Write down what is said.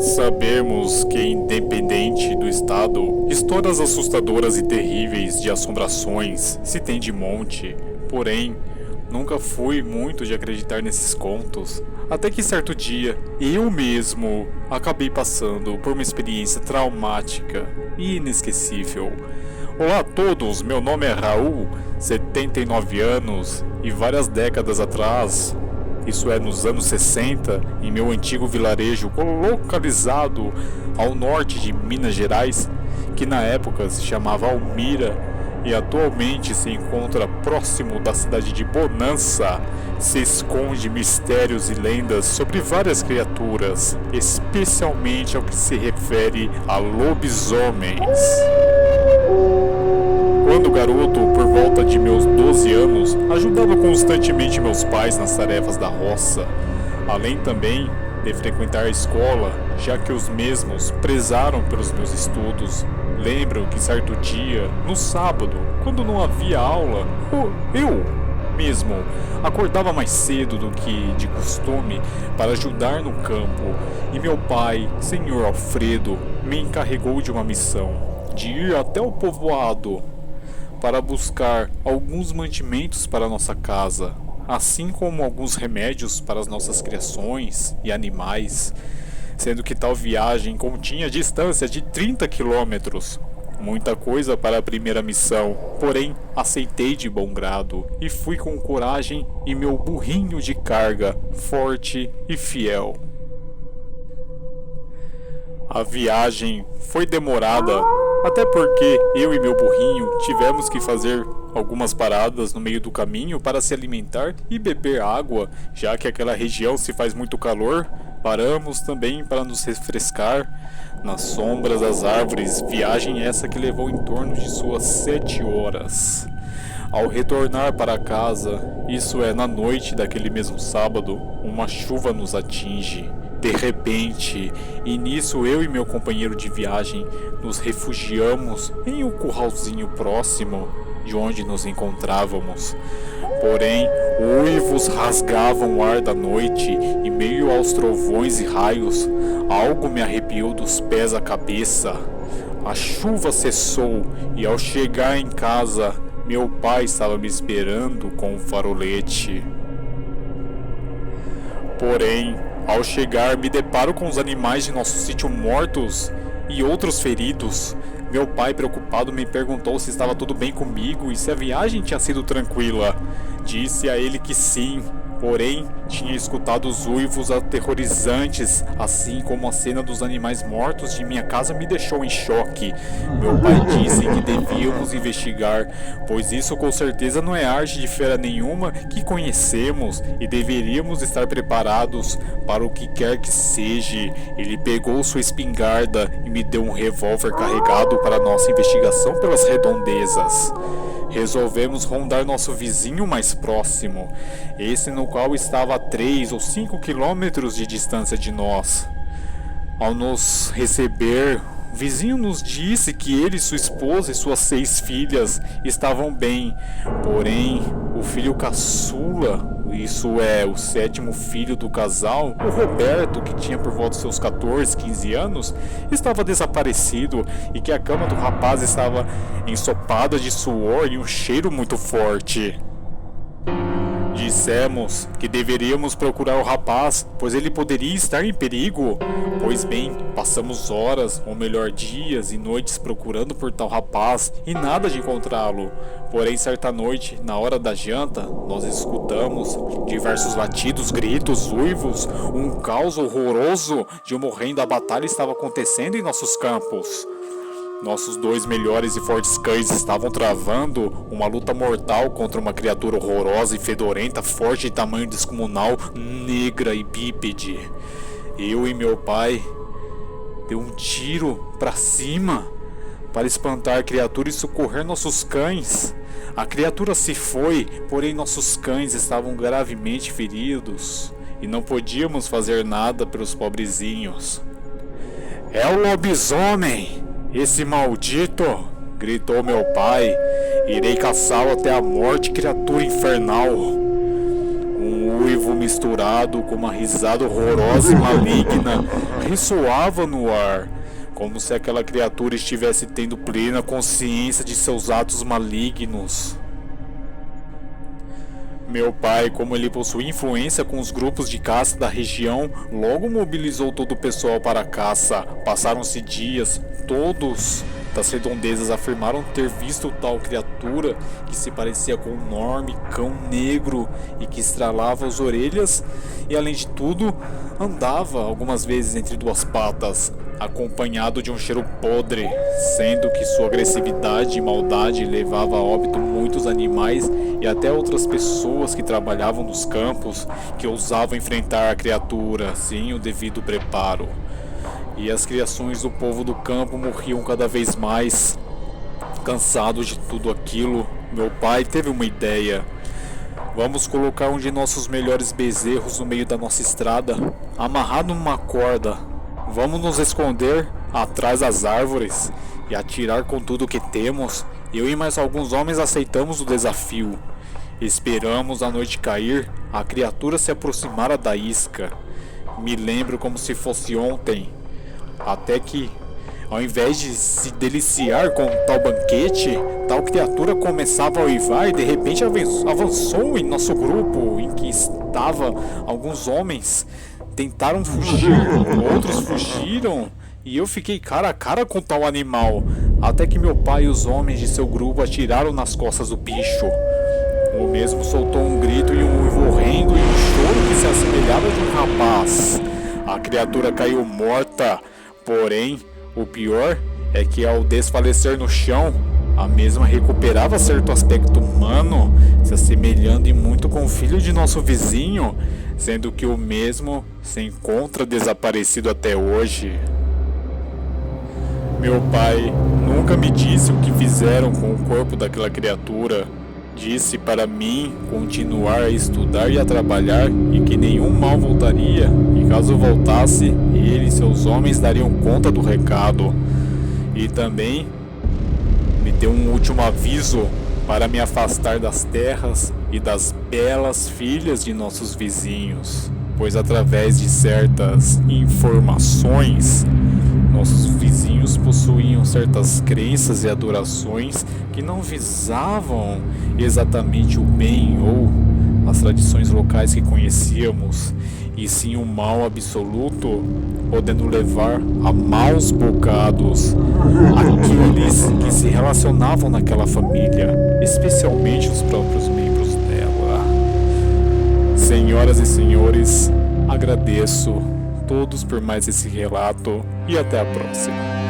Sabemos que, independente do estado, histórias assustadoras e terríveis de assombrações se tem de monte, porém, nunca fui muito de acreditar nesses contos, até que certo dia, eu mesmo acabei passando por uma experiência traumática e inesquecível. Olá a todos, meu nome é Raul, 79 anos, e várias décadas atrás, isso é nos anos 60, em meu antigo vilarejo localizado ao norte de Minas Gerais, que na época se chamava Almira e atualmente se encontra próximo da cidade de Bonança, se esconde mistérios e lendas sobre várias criaturas, especialmente ao que se refere a lobisomens. Quando garoto, por volta de meus 12 anos, ajudava constantemente meus pais nas tarefas da roça, além também de frequentar a escola, já que os mesmos prezaram pelos meus estudos. Lembro que certo dia, no sábado, quando não havia aula, eu mesmo acordava mais cedo do que de costume para ajudar no campo, e meu pai, Senhor Alfredo, me encarregou de uma missão, de ir até o povoado para buscar alguns mantimentos para nossa casa, assim como alguns remédios para as nossas criações e animais, sendo que tal viagem continha distância de 30 quilômetros. Muita coisa para a primeira missão, porém aceitei de bom grado e fui com coragem e meu burrinho de carga, forte e fiel. A viagem foi demorada, até porque eu e meu burrinho tivemos que fazer algumas paradas no meio do caminho para se alimentar e beber água, já que aquela região se faz muito calor. Paramos também para nos refrescar nas sombras das árvores, viagem essa que levou em torno de suas 7 horas. Ao retornar para casa, isso é na noite daquele mesmo sábado, uma chuva nos atinge. De repente, e nisso eu e meu companheiro de viagem nos refugiamos em um curralzinho próximo de onde nos encontrávamos. Porém, uivos rasgavam o ar da noite e meio aos trovões e raios, algo me arrepiou dos pés à cabeça. A chuva cessou e ao chegar em casa, meu pai estava me esperando com um farolete. Porém, ao chegar, me deparo com os animais de nosso sítio mortos e outros feridos. Meu pai, preocupado, me perguntou se estava tudo bem comigo e se a viagem tinha sido tranquila. Disse a ele que sim, porém tinha escutado os uivos aterrorizantes, assim como a cena dos animais mortos de minha casa me deixou em choque. Meu pai disse que devíamos investigar, pois isso com certeza não é arte de fera nenhuma que conhecemos e deveríamos estar preparados para o que quer que seja. Ele pegou sua espingarda e me deu um revólver carregado para nossa investigação pelas redondezas. Resolvemos rondar nosso vizinho mais próximo, esse no qual estava a 3 ou 5 quilômetros de distância de nós. Ao nos receber, o vizinho nos disse que ele, sua esposa e suas 6 filhas estavam bem, porém o filho caçula, isso é, o 7º filho do casal, o Roberto, que tinha por volta de seus 14, 15 anos, estava desaparecido e que a cama do rapaz estava ensopada de suor e um cheiro muito forte. Dissemos que deveríamos procurar o rapaz, pois ele poderia estar em perigo. Pois bem, passamos horas, ou melhor dias e noites procurando por tal rapaz e nada de encontrá-lo. Porém, certa noite, na hora da janta, nós escutamos diversos latidos, gritos, uivos, um caos horroroso de um horrenda batalha estava acontecendo em nossos campos. Nossos 2 melhores e fortes cães estavam travando uma luta mortal contra uma criatura horrorosa e fedorenta, forte de tamanho descomunal, negra e bípede. Eu e meu pai deu um tiro para cima para espantar a criatura e socorrer nossos cães. A criatura se foi, porém nossos cães estavam gravemente feridos e não podíamos fazer nada pelos pobrezinhos. É o lobisomem! Esse maldito! Gritou meu pai. Irei caçá-lo até a morte, criatura infernal. Um uivo me misturado com uma risada horrorosa e maligna ressoava no ar, como se aquela criatura estivesse tendo plena consciência de seus atos malignos. Meu pai, como ele possuía influência com os grupos de caça da região, logo mobilizou todo o pessoal para a caça. Passaram-se dias, todos das redondezas afirmaram ter visto tal criatura que se parecia com um enorme cão negro e que estralava as orelhas e, além de tudo, andava algumas vezes entre duas patas, acompanhado de um cheiro podre, sendo que sua agressividade e maldade levava a óbito muitos animais e até outras pessoas que trabalhavam nos campos que ousavam enfrentar a criatura sem o devido preparo. E as criações do povo do campo morriam cada vez mais. Cansados de tudo aquilo, meu pai teve uma ideia. Vamos colocar um de nossos melhores bezerros no meio da nossa estrada, amarrado numa corda. Vamos nos esconder atrás das árvores e atirar com tudo que temos. Eu e mais alguns homens aceitamos o desafio. Esperamos a noite cair, a criatura se aproximara da isca. Me lembro como se fosse ontem. Até que, ao invés de se deliciar com tal banquete, tal criatura começava a uivar e de repente avançou em nosso grupo, em que estava alguns homens. Tentaram fugir, outros fugiram e eu fiquei cara a cara com tal animal, até que meu pai e os homens de seu grupo atiraram nas costas do bicho. O mesmo soltou um grito e um uivo horrendo e um choro que se assemelhava de um rapaz. A criatura caiu morta. Porém, o pior é que ao desfalecer no chão, a mesma recuperava certo aspecto humano, se assemelhando e muito com o filho de nosso vizinho, sendo que o mesmo se encontra desaparecido até hoje. Meu pai nunca me disse o que fizeram com o corpo daquela criatura. Disse para mim continuar a estudar e a trabalhar e que nenhum mal voltaria, e caso voltasse, ele e seus homens dariam conta do recado. E também me deu um último aviso para me afastar das terras e das belas filhas de nossos vizinhos, pois através de certas informações, nossos vizinhos possuíam certas crenças e adorações que não visavam exatamente o bem ou as tradições locais que conhecíamos, e sim o mal absoluto, podendo levar a maus bocados aqueles que se relacionavam naquela família, especialmente os próprios membros dela. Senhoras e senhores, agradeço todos por mais esse relato e até a próxima.